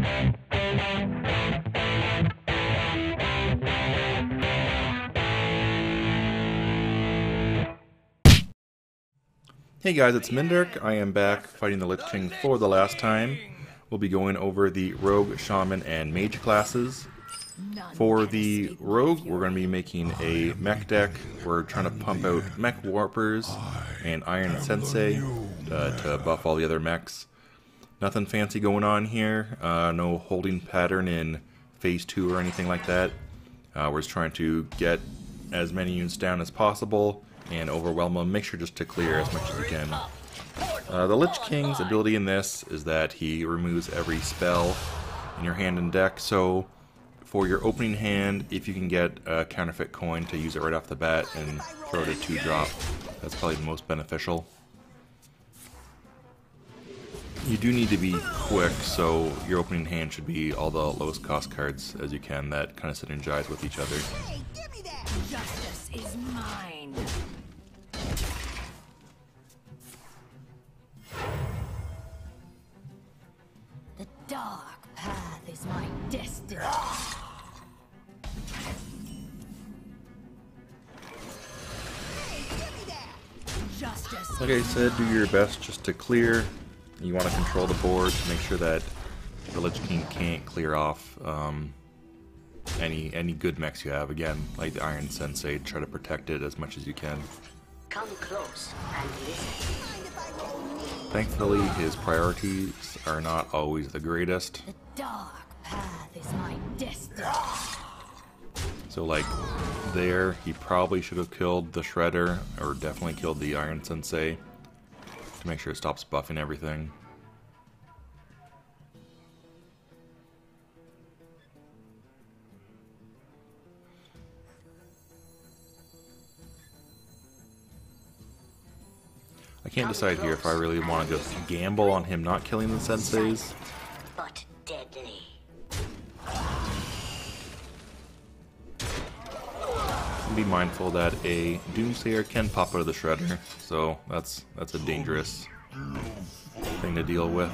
Hey guys, it's Mindark. I am back fighting the Lich King for the last time. We'll be going over the Rogue, Shaman, and Mage classes. For the Rogue, we're going to be making a mech deck. We're trying to pump out Mech Warpers and Iron Sensei to buff all the other mechs. Nothing fancy going on here. No holding pattern in Phase 2 or anything like that. We're just trying to get as many units down as possible and overwhelm them. Make sure just to clear as much as you can. The Lich King's ability in this is that he removes every spell in your hand and deck, so for your opening hand, if you can get a counterfeit coin to use it right off the bat and throw it a 2-drop, that's probably the most beneficial. You do need to be quick, so your opening hand should be all the lowest cost cards as you can that kind of synergize with each other. Hey, give me that! Justice is mine. The dark path is my destiny. Hey, give me that! Justice. Like I said, do your best just to clear. You want to control the board to make sure that the Lich King can't clear off any good mechs you have. Again, like the Iron Sensei, try to protect it as much as you can. Come close and listen. Thankfully, his priorities are not always the greatest. The dark path is my destiny. So like there, he probably should have killed the Shredder, or definitely killed the Iron Sensei, to make sure it stops buffing everything. I can't decide here if I really want to just gamble on him not killing the senseis. But deadly. Be mindful that a Doomsayer can pop out of the Shredder, so that's a dangerous thing to deal with.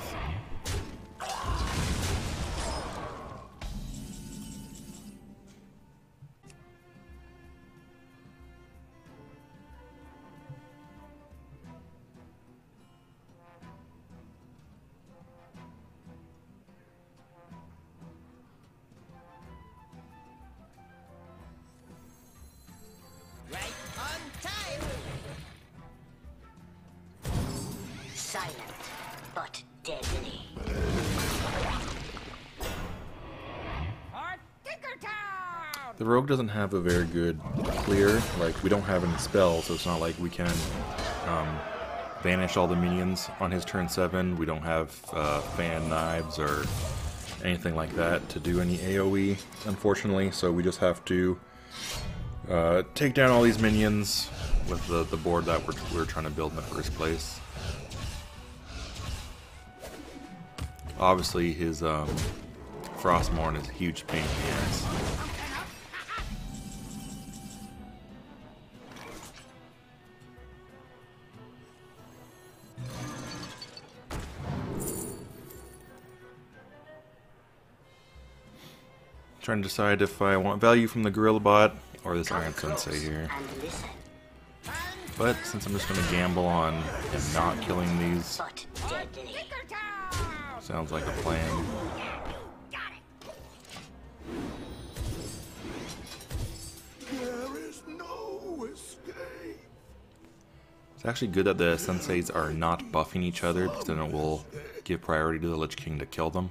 Silent, but deadly. The Rogue doesn't have a very good clear. Like, we don't have any spells, so it's not like we can banish all the minions on his turn 7. We don't have fan knives or anything like that to do any AoE, unfortunately, so we just have to take down all these minions with the board that we're trying to build in the first place. Obviously, his Frostmourne is a huge pain in the ass. Trying to decide if I want value from the Gorilla Bot or this Iron Sensei here. But since I'm just going to gamble on him not killing these, sounds like a plan. There is no escape. It's actually good that the Senseis are not buffing each other, because then it will give priority to the Lich King to kill them.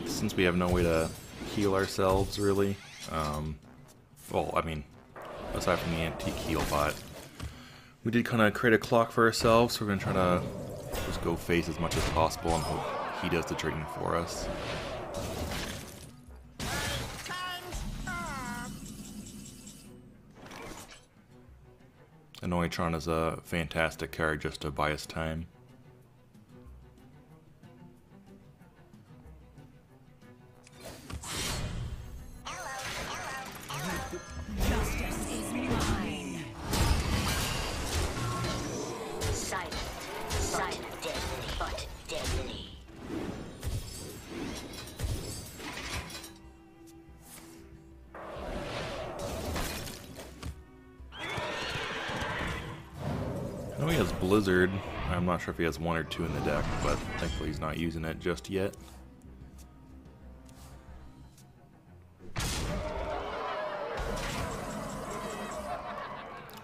Since we have no way to heal ourselves, really, well, I mean, aside from the antique heal bot, we did kind of create a clock for ourselves, so we're going to try to just go face as much as possible and hope he does the trading for us. Anoitron is a fantastic card just to buy us time. Justice is mine. Silent, silent, deadly, but deadly. I know he has Blizzard. I'm not sure if he has 1 or 2 in the deck, but thankfully he's not using it just yet.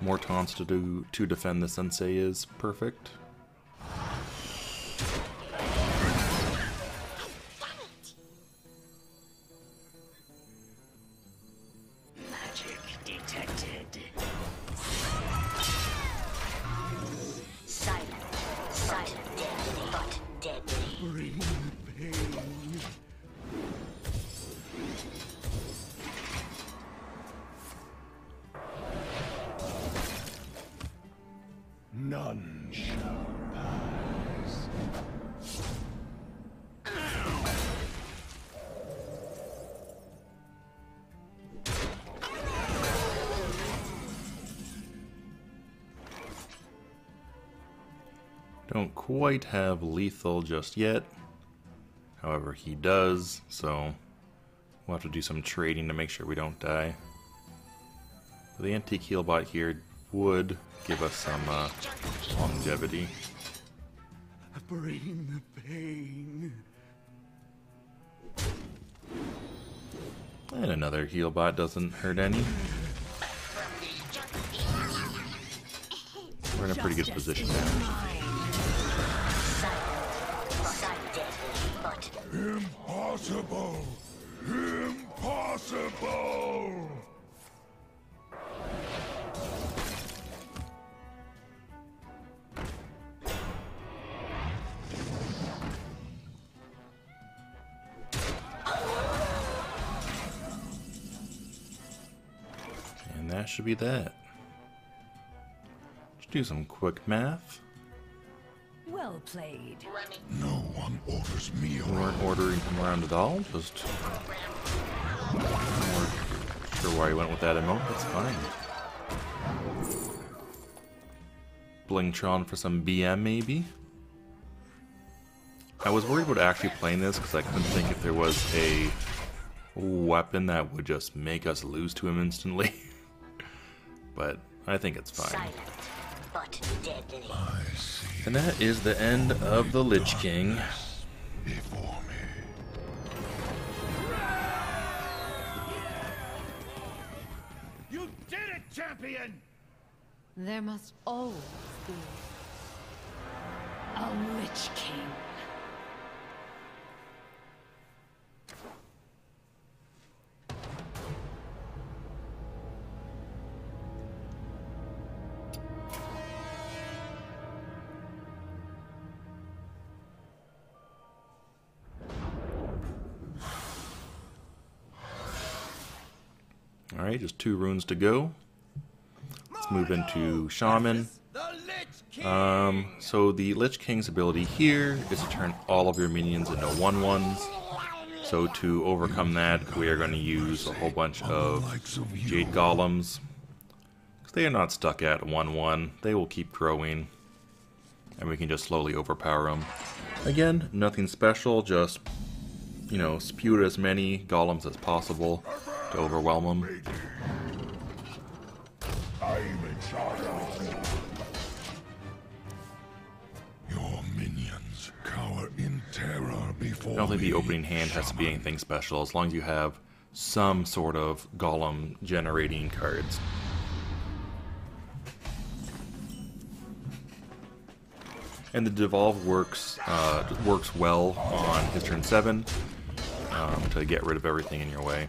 More taunts to do to defend the sensei is perfect. Magic detected. Silent, silent, deadly, but deadly. Bring pain. None shall pass. Don't quite have lethal just yet. However, he does, so we'll have to do some trading to make sure we don't die. The antique heal bot here would give us some longevity. Bring the pain. And another heal bot doesn't hurt any. We're in a pretty good position now. Impossible! Impossible! And that should be that. Let's do some quick math. Well played. No one orders me We around. weren't ordering him around at all, just not sure why he went with that emote, that's fine. Blingtron for some BM maybe? I was worried about actually playing this because I couldn't think if there was a weapon that would just make us lose to him instantly. But I think it's fine. Silent, but deadly. I see And that is the end of the Lich King. before me. You did it, champion! There must always be a Lich King. Alright, just 2 runes to go. Let's move into Shaman. So the Lich King's ability here is to turn all of your minions into 1/1s. So to overcome that, we are going to use a whole bunch of Jade Golems. 'Cause they are not stuck at 1/1. They will keep growing. And we can just slowly overpower them. Again, nothing special, just, you know, spew as many golems as possible to overwhelm them. I'm in charge of you. Your minions cower in terror before I don't think the me, opening hand has to be Shaman. anything special, as long as you have some sort of golem generating cards. And the devolve works well on his turn 7 to get rid of everything in your way.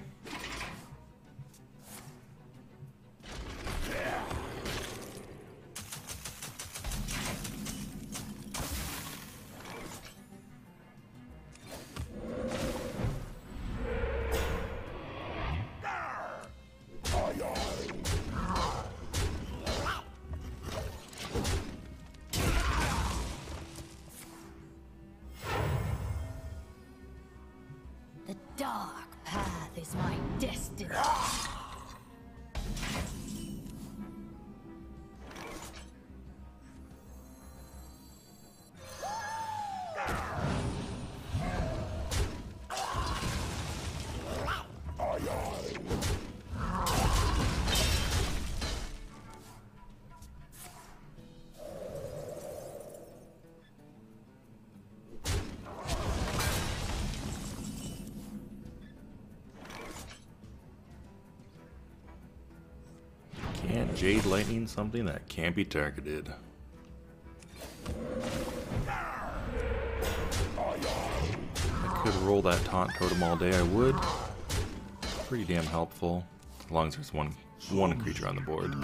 is my destiny. Can't Jade Lightning something that can't be targeted? I could roll that taunt totem all day, I would. Pretty damn helpful. As long as there's one creature on the board.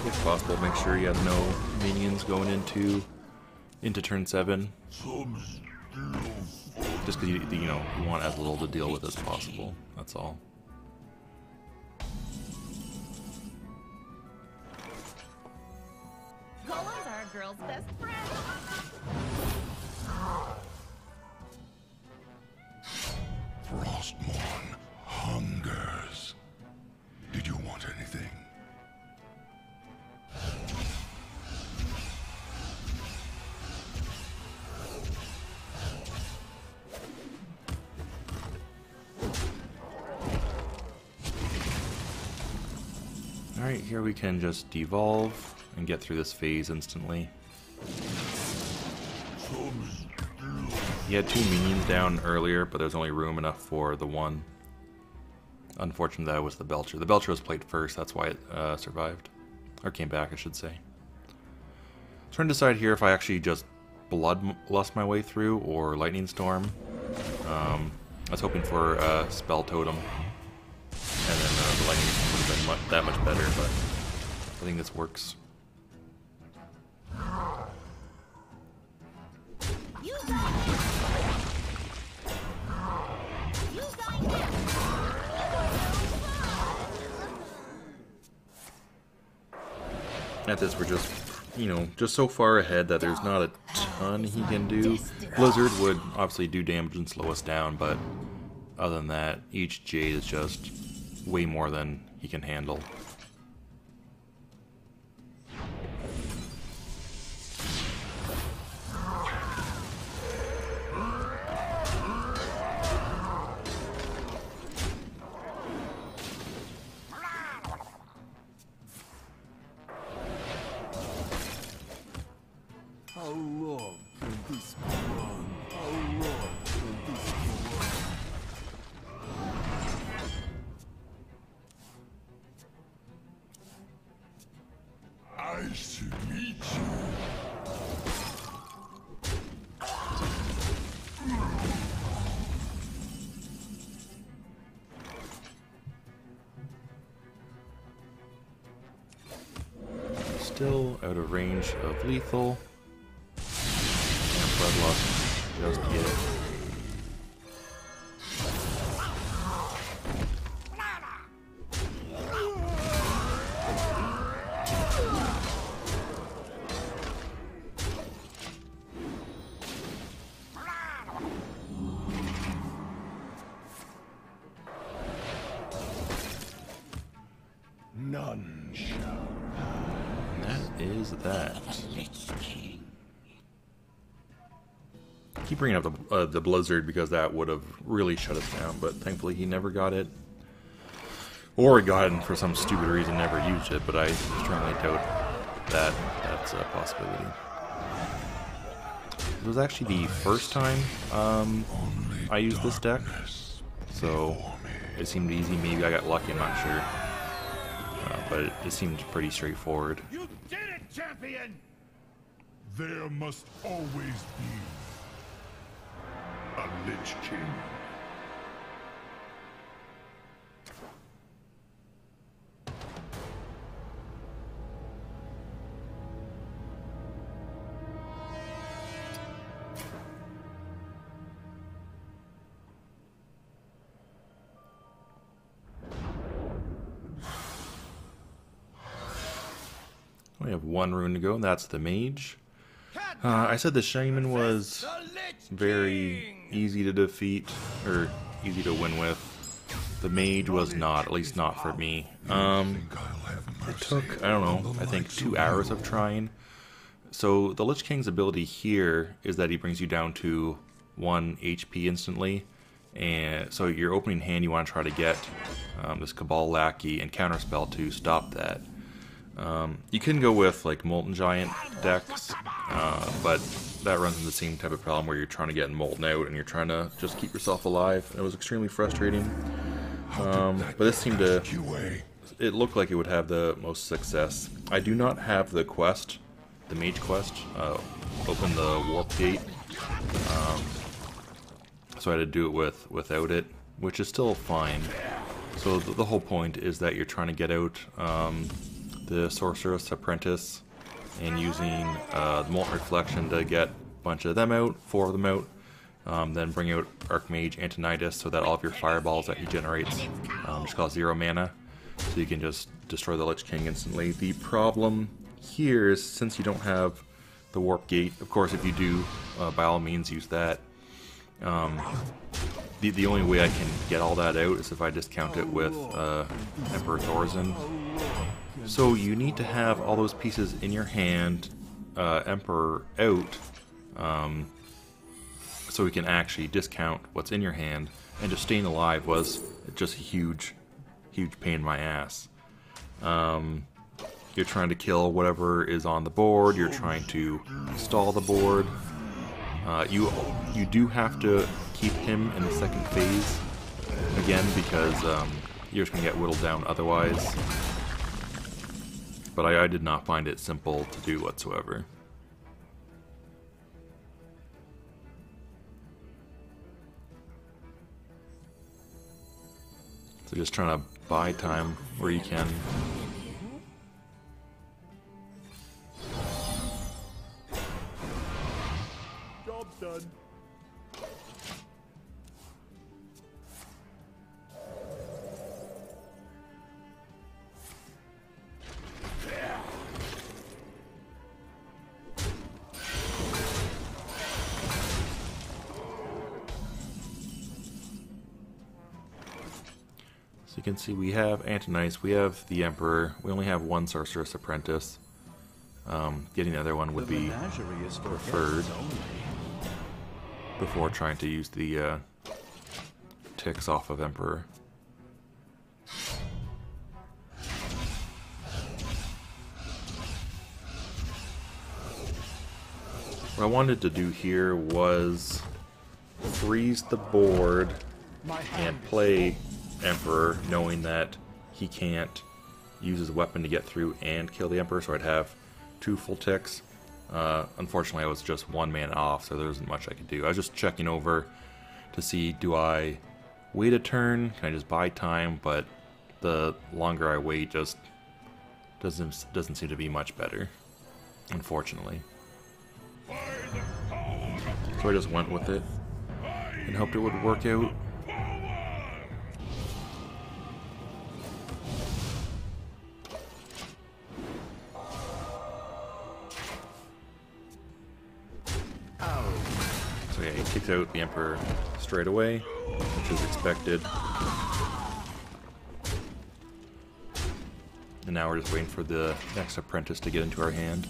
If possible, make sure you have no minions going into turn 7. Just because you want as little to deal with as possible. That's all. Colas are a girl's best friend. Frostmourne hungers. Did you want anything? Alright, here we can just devolve and get through this phase instantly. He had 2 minions down earlier, but there's only room enough for the one. Unfortunately, that was the Belcher. The Belcher was played first, that's why it survived. Or came back, I should say. Trying to decide here if I actually just Bloodlust my way through or Lightning Storm. I was hoping for a Spell Totem. And then the Lightning Storm would have been that much better, but I think this works. At this, we're just, just so far ahead that there's not a ton he can do. Blizzard would obviously do damage and slow us down, but other than that, each Jade is just way more than he can handle. How long can this go on? How long can this go on? I should meet you. Still out of range of lethal. And Bloodlust just yet. None shall. That is that. Lich King. Keep bringing up the Blizzard because that would have really shut us down, but thankfully he never got it. Or he got it and for some stupid reason never used it, but I strongly doubt that that's a possibility. It was actually the first time I used this deck, so it seemed easy. Maybe I got lucky, I'm not sure. But it seemed pretty straightforward. You did it, champion! There must always be a Lich King. We have one rune to go, and that's the Mage. I said the Shaman was very easy to defeat, or easy to win with. The Mage was not, at least not for me. It took, I don't know, I think 2 hours of trying. So the Lich King's ability here is that he brings you down to 1 HP instantly. And so your opening hand, you want to try to get this Cabal Lackey and Counterspell to stop that. You can go with like Molten Giant decks, but that runs into the same type of problem where you're trying to get Molten out and you're trying to just keep yourself alive. And it was extremely frustrating. But this seemed to, it looked like it would have the most success. I do not have the quest, the Mage quest, open the Warp Gate, so I had to do it without it, which is still fine. So the whole point is that you're trying to get out the Sorceress Apprentice and using the Molten Reflection to get a bunch of them out, 4 of them out, then bring out Archmage Antonidas so that all of your fireballs that he generates just cost 0 mana, so you can just destroy the Lich King instantly. The problem here is since you don't have the Warp Gate, of course if you do, by all means use that. The only way I can get all that out is if I discount it with Emperor Thorzen. So you need to have all those pieces in your hand, Emperor out, so we can actually discount what's in your hand, and just staying alive was just a huge pain in my ass. You're trying to kill whatever is on the board, you're trying to stall the board. You do have to keep him in the second phase, again, because you're just going to get whittled down otherwise. But I did not find it simple to do whatsoever. So just trying to buy time where you can. Job's done. So you can see we have Antonice, we have the Emperor, we only have 1 Sorceress Apprentice. Getting the other one would be preferred before trying to use the ticks off of Emperor. What I wanted to do here was freeze the board and play Emperor, knowing that he can't use his weapon to get through and kill the Emperor, so I'd have 2 full ticks. Unfortunately, I was just 1 man off, so there wasn't much I could do. I was just checking over to see, do I wait a turn? Can I just buy time? But the longer I wait, just doesn't seem to be much better, unfortunately. So I just went with it and hoped it would work out. So yeah, he kicks out the Emperor straight away, which is expected. And now we're just waiting for the next apprentice to get into our hand.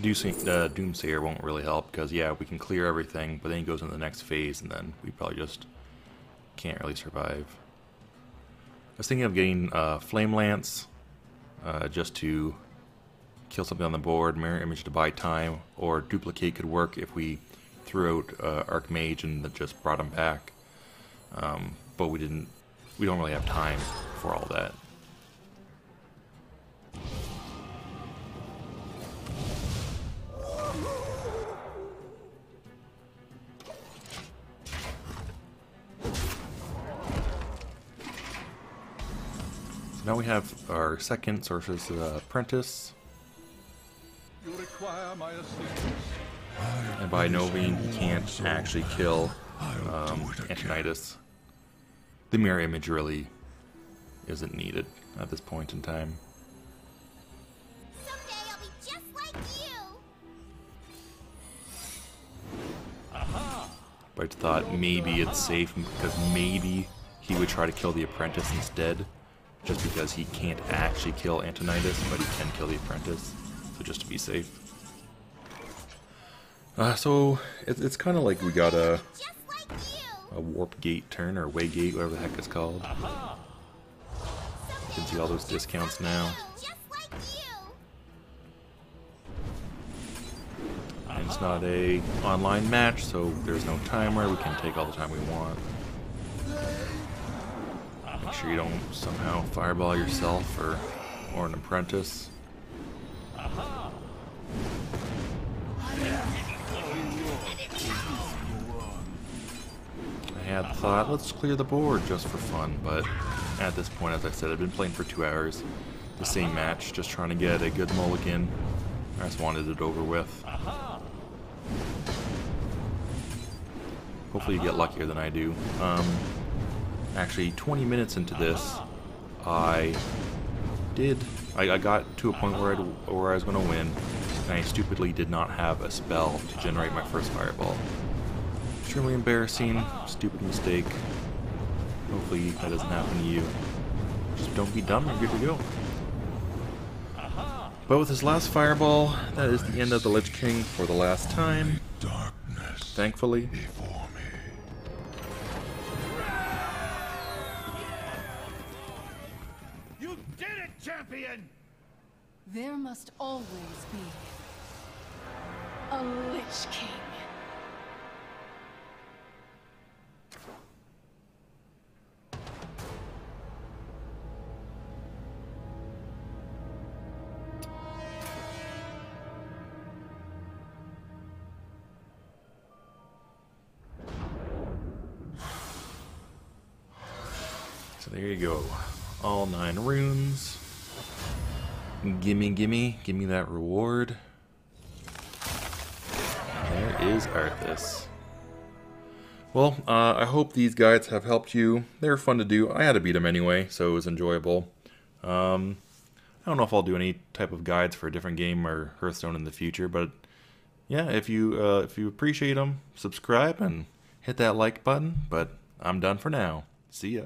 Doomsayer won't really help because, yeah, we can clear everything, but then he goes into the next phase, and then we probably just can't really survive. I was thinking of getting Flame Lance just to kill something on the board, Mirror Image to buy time, or Duplicate could work if we threw out Archmage and just brought him back. But we don't really have time for all that. Now we have our second Sorcerer's Apprentice. You require my assistance. And by Novaing, he can't actually kill Antonidas. The mirror image really isn't needed at this point in time. Someday I'll be just like you. But I thought maybe it's safe because maybe he would try to kill the apprentice instead. Just because he can't actually kill Antonidas, but he can kill the apprentice. So just to be safe. So it's kind of like we got a warp gate turn or way gate, whatever the heck it's called. You can see all those discounts now. And it's not a online match, so there's no timer. We can take all the time we want. Make sure you don't somehow fireball yourself or an apprentice. I had thought, let's clear the board just for fun, but at this point, as I said, I've been playing for 2 hours. The same match, just trying to get a good mulligan. I just wanted it over with. Hopefully you get luckier than I do. Actually, 20 minutes into this, I got to a point where I was going to win, and I stupidly did not have a spell to generate my first fireball. Extremely embarrassing, stupid mistake. Hopefully that doesn't happen to you. Just don't be dumb, you're good to go. But with his last fireball, that is the end of the Lich King for the last time. Darkness Thankfully. before me. You did it, champion! There must always be a Lich King. So there you go. All 9 runes. Gimme, gimme, gimme that reward. There is Arthas. Well, I hope these guides have helped you. They're fun to do. I had to beat them anyway, so it was enjoyable. I don't know if I'll do any type of guides for a different game or HearthStone in the future, but yeah, if you appreciate them, subscribe and hit that like button. But I'm done for now. See ya.